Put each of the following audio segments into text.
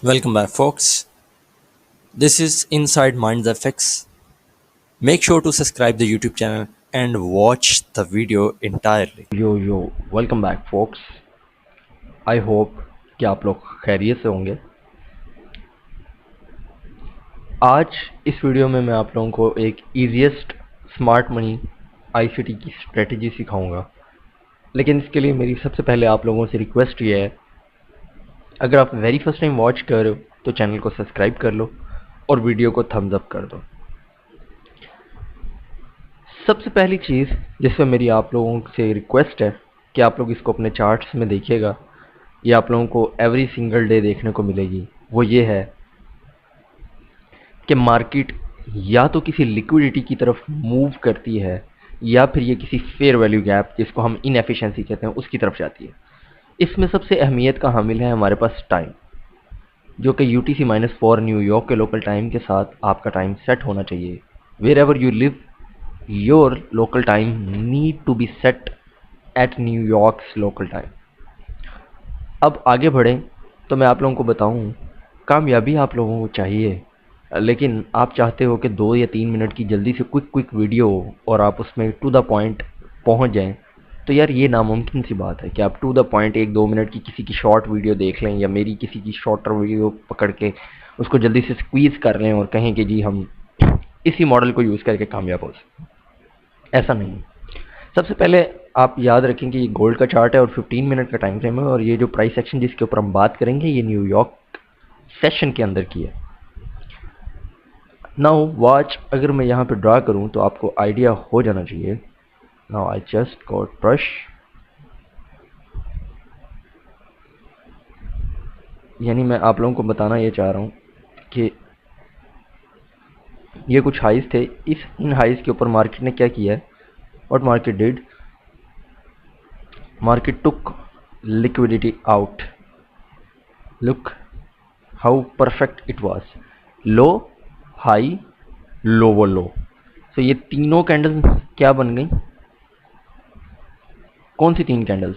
Welcome back, folks. This is Inside Minds FX. Make sure to subscribe the YouTube channel and watch the video entirely. Yo welcome back folks. I hope कि आप लोग खैरियत से होंगे। आज इस video में मैं आप लोगों को एक ईजीएस्ट स्मार्ट मनी आईसीटी की स्ट्रेटजी सिखाऊंगा। लेकिन इसके लिए मेरी सबसे पहले आप लोगों से रिक्वेस्ट ये है, अगर आप वेरी फर्स्ट टाइम वॉच कर रहे हो तो चैनल को सब्सक्राइब कर लो और वीडियो को थम्स अप कर दो। सबसे पहली चीज़ जिसमें मेरी आप लोगों से रिक्वेस्ट है कि आप लोग इसको अपने चार्ट्स में देखिएगा, ये आप लोगों को एवरी सिंगल डे देखने को मिलेगी। वो ये है कि मार्केट या तो किसी लिक्विडिटी की तरफ मूव करती है या फिर ये किसी फेयर वैल्यू गैप, जिसको हम इनएफिशिएंसी कहते हैं, उसकी तरफ जाती है। इसमें सबसे अहमियत का हामिल है हमारे पास टाइम, जो कि UTC-4 न्यूयॉर्क के लोकल टाइम के साथ आपका टाइम सेट होना चाहिए। Wherever you live, your local time need to be set at New York's local time. अब आगे बढ़ें तो मैं आप लोगों को बताऊं, कामयाबी आप लोगों को चाहिए, लेकिन आप चाहते हो कि 2 या 3 मिनट की जल्दी से क्विक वीडियो हो और आप उसमें टू द पॉइंट पहुंच जाएं। तो यार ये नामुमकिन सी बात है कि आप टू द पॉइंट 1-2 मिनट की किसी की शॉर्ट वीडियो देख लें या मेरी किसी की शॉर्टर वीडियो पकड़ के उसको जल्दी से स्क्वीज़ कर लें और कहें कि जी हम इसी मॉडल को यूज़ करके कामयाब हो सकते। ऐसा नहीं। सबसे पहले आप याद रखें कि ये गोल्ड का चार्ट है और 15 मिनट का टाइम फ्रेम है, और ये जो प्राइस एक्शन जिसके ऊपर हम बात करेंगे ये न्यूयॉर्क सेशन के अंदर की है। नाउ वॉच अगर मैं यहाँ पे ड्रा करूँ तो आपको आइडिया हो जाना चाहिए। Now I just got brush. यानी मैं आप लोगों को बताना ये चाह रहा हूँ कि ये कुछ हाइज थे, इन हाइज के ऊपर मार्केट ने क्या किया है। What market did, market took liquidity out. Look how perfect it was, low high lower लो। तो ये तीनों कैंडल्स क्या बन गई, कौन सी 3 कैंडल्स,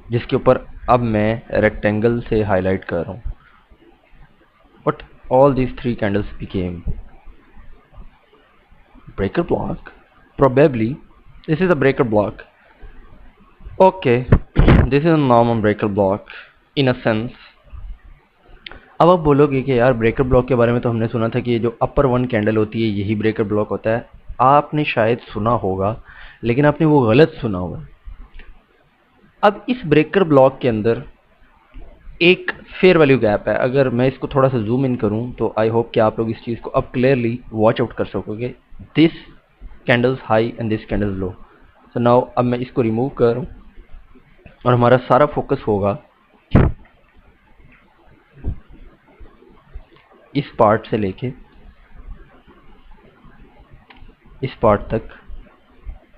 जिसके ऊपर अब मैं रेक्टेंगल से हाईलाइट कर रहा हूँ। But all these 3 candles became breaker block. Probably this is a breaker block. Okay, this is a normal breaker block in a sense. अब आप बोलोगे कि यार ब्रेकर ब्लॉक के बारे में तो हमने सुना था कि ये जो अपर 1 कैंडल होती है यही ब्रेकर ब्लॉक होता है। आपने शायद सुना होगा, लेकिन आपने वो गलत सुना होगा। अब इस ब्रेकर ब्लॉक के अंदर एक फेयर वैल्यू गैप है। अगर मैं इसको थोड़ा सा जूम इन करूं तो आई होप कि आप लोग इस चीज़ को अब क्लियरली वॉच आउट कर सकोगे। This candles high and this candles low. So now अब मैं इसको रिमूव करूं और हमारा सारा फोकस होगा इस पार्ट से लेके इस पार्ट तक,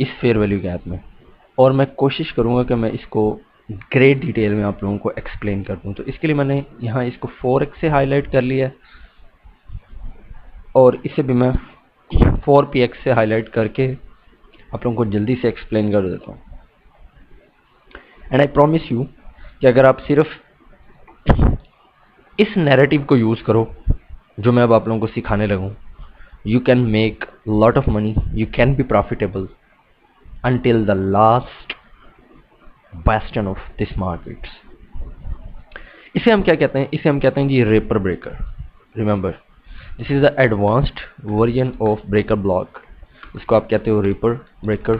इस फेयर वैल्यू गैप में। और मैं कोशिश करूंगा कि मैं इसको ग्रेट डिटेल में आप लोगों को एक्सप्लेन कर दूं। तो इसके लिए मैंने यहाँ इसको 4x से हाईलाइट कर लिया है और इसे भी मैं 4px से हाईलाइट करके आप लोगों को जल्दी से एक्सप्लेन कर देता हूँ। एंड आई प्रॉमिस यू कि अगर आप सिर्फ इस नैरेटिव को यूज़ करो जो मैं अब आप लोगों को सिखाने लगूँ, you can make lot of money, you can be profitable until the last bastion of this markets. इसे हम क्या कहते हैं, इसे हम कहते हैं जी rapper breaker. Remember, this is the advanced version of breaker block. इसको आप कहते हो रेपर ब्रेकर।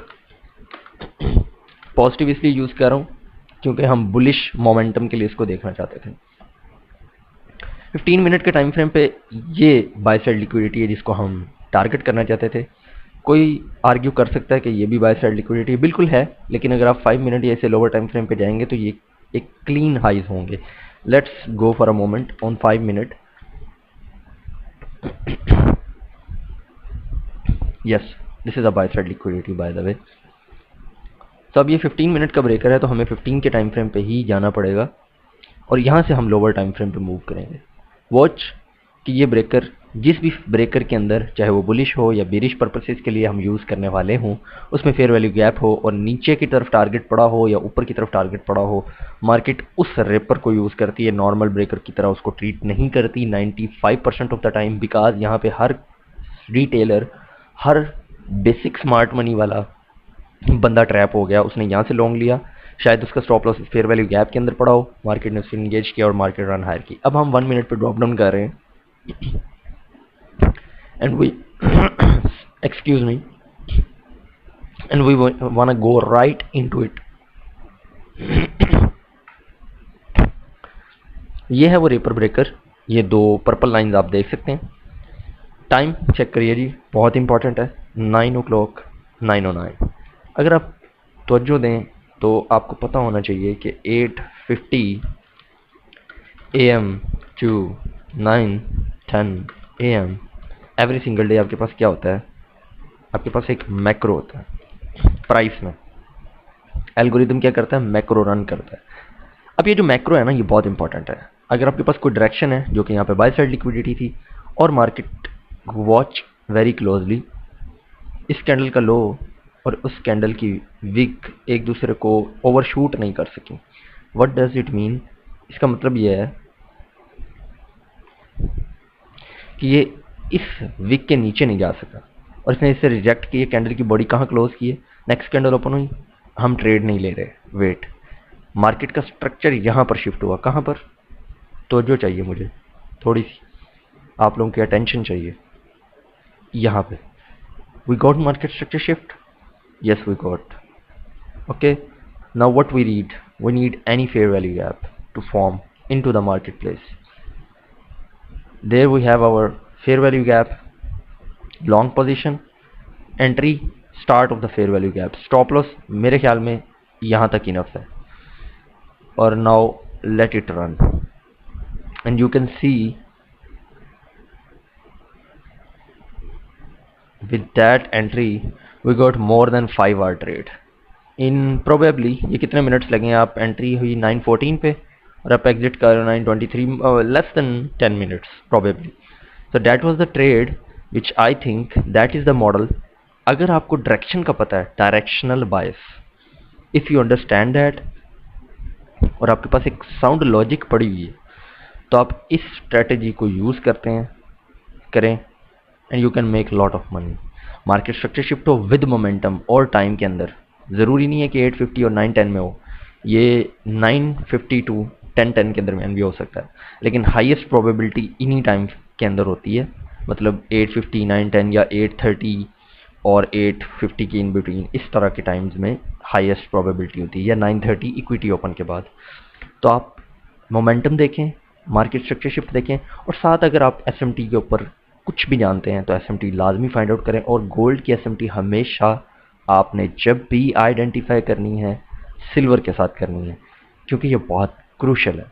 पॉजिटिव इसलिए यूज कर रहा हूँ क्योंकि हम बुलिश मोमेंटम के लिए इसको देखना चाहते थे। 15 मिनट के टाइम फ्रेम पे ये बाय साइड लिक्विडिटी है जिसको हम टारगेट करना चाहते थे। कोई आर्ग्यू कर सकता है कि ये भी बाय साइड लिक्विडिटी बिल्कुल है, लेकिन अगर आप 5 मिनट या इसे लोअर टाइम फ्रेम पे जाएंगे तो ये एक क्लीन हाइज होंगे। Let's go for a moment on 5 minute. Yes, this is a by side liquidity by the way. तो अब ये 15 मिनट का ब्रेकर है तो हमें 15 के टाइम फ्रेम पे ही जाना पड़ेगा और यहाँ से हम लोअर टाइम फ्रेम पे मूव करेंगे। वॉच कि ये ब्रेकर जिस भी ब्रेकर के अंदर, चाहे वो बुलिश हो या बेरिश पर्पसेस के लिए हम यूज़ करने वाले हों, उसमें फेयर वैल्यू गैप हो और नीचे की तरफ टारगेट पड़ा हो या ऊपर की तरफ टारगेट पड़ा हो, मार्केट उस रेपर को यूज़ करती है, नॉर्मल ब्रेकर की तरह उसको ट्रीट नहीं करती 95% ऑफ द टाइम, बिकॉज यहाँ पे हर रिटेलर, हर बेसिक स्मार्ट मनी वाला बंदा ट्रैप हो गया। उसने यहाँ से लॉन्ग लिया, शायद उसका stop loss fair value gap के अंदर पड़ा हो, मार्केट ने उससे इंगेज किया और मार्केट रन हायर की। अब हम 1 मिनट पे ड्रॉप डाउन कर रहे हैं and we excuse me, and we want to go right into it. ये है वो रेपर ब्रेकर, ये दो पर्पल लाइंस आप देख सकते हैं। टाइम चेक करिए जी, बहुत इंपॉर्टेंट है, 9 o'clock 9:09। अगर आप तवज्जो दें तो आपको पता होना चाहिए कि 8:50 AM to 9:10 AM every single day आपके पास क्या होता है, आपके पास एक मैक्रो होता है प्राइस में। एल्गोरिदम क्या करता है, मैक्रो रन करता है। अब ये जो मैक्रो है ना, ये बहुत इंपॉर्टेंट है। अगर आपके पास कोई डायरेक्शन है, जो कि यहाँ पे बाय साइड लिक्विडिटी थी, और मार्केट वॉच वेरी क्लोजली, इस कैंडल का लो और उस कैंडल की विक एक दूसरे को ओवरशूट नहीं कर सकी। What does it mean? इसका मतलब ये है कि ये इस विक के नीचे नहीं जा सका और इसने इसे रिजेक्ट किया। कैंडल की बॉडी कहाँ क्लोज की है, नेक्स्ट कैंडल ओपन हुई, हम ट्रेड नहीं ले रहे, वेट। मार्केट का स्ट्रक्चर यहाँ पर शिफ्ट हुआ, कहाँ पर? तो जो चाहिए मुझे, थोड़ी सी आप लोगों की अटेंशन चाहिए यहाँ पे। We got market structure shift, yes we got, okay। Now what we need any fair value gap to form into the marketplace. There we have our fair value gap, long position, entry, start of the fair value gap, stop loss मेरे ख्याल में यहाँ तक enough है। और now let it run and you can see with that entry we got more than 5 hour trade in probably। ये कितने minutes लगे? आप एंट्री हुई 9:14 पे और आप एग्जिट कर 9:23, less than 10 minutes probably। so that was the trade which I think that is the model। अगर आपको डायरेक्शन का पता है, directional bias, if you understand that, और आपके पास एक साउंड लॉजिक पड़ी हुई है, तो आप इस स्ट्रेटेजी को यूज़ करते हैं, करें, and you can make lot of money. Market structure shift हो विद मोमेंटम और टाइम के अंदर, ज़रूरी नहीं है कि 8:50 और 9:10 में हो, ये 9:50 टू 10:10 के अंदर में भी हो सकता है, लेकिन हाईएस्ट प्रोबेबिलिटी इन्हीं टाइम के अंदर होती है। मतलब 8:50 9:10 या 8:30 और 8:50 की इन बिटवीन, इस तरह के टाइम्स में हाईएस्ट प्रोबेबिलिटी होती है, या 9:30 इक्विटी ओपन के बाद। तो आप मोमेंटम देखें, मार्केट स्ट्रक्चर शिफ्ट देखें, और साथ अगर आप एसएमटी के ऊपर कुछ भी जानते हैं तो एसएमटी लाजमी फाइंड आउट करें। और गोल्ड की एसएमटी हमेशा आपने जब भी आइडेंटिफाई करनी है, सिल्वर के साथ करनी है, क्योंकि ये बहुत क्रूशल है।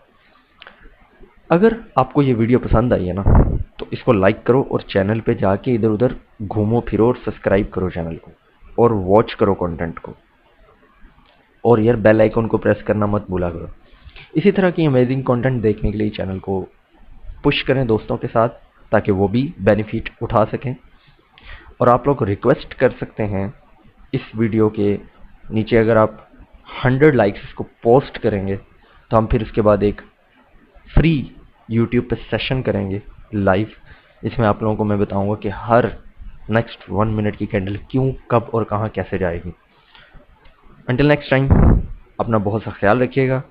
अगर आपको ये वीडियो पसंद आई है ना, तो इसको लाइक करो और चैनल पे जाके इधर उधर घूमो फिरो और सब्सक्राइब करो चैनल को, और वॉच करो कंटेंट को, और यार बेल आइकन को प्रेस करना मत भूला करो। इसी तरह की अमेजिंग कंटेंट देखने के लिए चैनल को पुश करें दोस्तों के साथ, ताकि वो भी बेनिफिट उठा सकें। और आप लोग रिक्वेस्ट कर सकते हैं इस वीडियो के नीचे, अगर आप 100 लाइक्स को पोस्ट करेंगे तो हम फिर उसके बाद एक फ्री यूट्यूब पे सेशन करेंगे लाइव, इसमें आप लोगों को मैं बताऊंगा कि हर नेक्स्ट 1 मिनट की कैंडल क्यों, कब और कहाँ कैसे जाएगी। अंटिल नेक्स्ट टाइम, अपना बहुत सा ख्याल रखिएगा।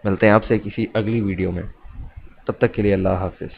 मिलते हैं आपसे किसी अगली वीडियो में, तब तक के लिए अल्लाह हाफिज़।